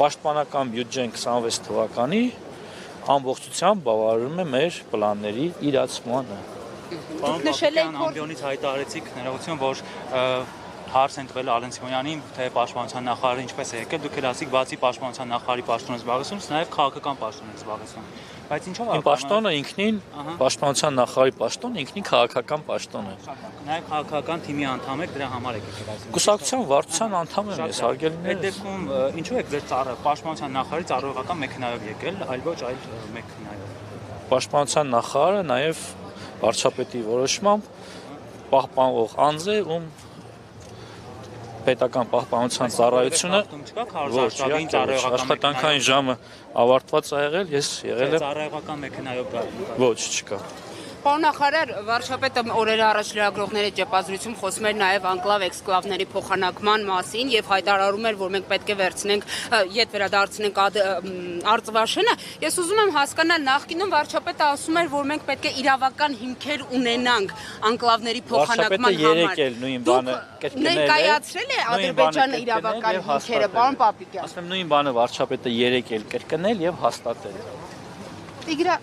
պաշտպանական բյուջեն 26 թվականի ամբողջությամբ բավարարում է մեր պլանների իրացմանը։ Պարոն Պապիկյան, ամբիոնից հայտարարեցիք ներողություն, որ հարց են տվել Ալեն Սիմոնյանին, թե պաշտպանության նախարարը ինչպես է եկել, դուք էլ ասիք, բացի պաշտպանության նախարարի պաշտոնը զբաղեցնում, նաև քաղաքական պաշտոն եք զբաղեցնում։ Բայց ինչով է պաշտոնը ինքնին պաշտպանության նախարարի պաշտոնը ինքնին քաղաքական պաշտոն է։ Նաև քաղաքական թիմի անդամ եք, դրա համար եք եկել այսօր։ Կուսակցության վարչության անդամ եմ ես, հարգելիներ։ Այդ դեպքում ինչու եք ձեր պաշտպանության նախարարի ծառայողական մեքենայով եկել, այլ ոչ այլ մեքենայով։ Պաշտպանության նախարարը նաև վարչապետի որոշմամբ պահպանվող անձ է, ում պետական պահպանության ծառայությունը աշխատանքային ժամը ավարտված է եղել, ես եղել եմ ծառայողական մեքենայով ոչ չկա։ Պարոն նախարար, վարչապետը օրեր առաջ լրագրողների ճեպազրույցում խոսում էր նաև անկլավ էքսկլավների փոխանակման մասին եւ հայտարարում էր, որ մենք պետք է վերցնենք, ետ վերադարձնենք Արծվաշենը։ Ես ուզում եմ հասկանալ, նախկինում վարչապետը ասում էր, որ մենք պետք է իրավական հիմքեր ունենանք անկլավների փոխանակման համար։ Դուք ներկայացրել է Ադրբեջանը իրավական հիմքերը, պարոն Պապիկյան։ Ասում եմ նույն բանը վարչապետը 3 էլ կրկնել եւ հաստատել։ Տիգրա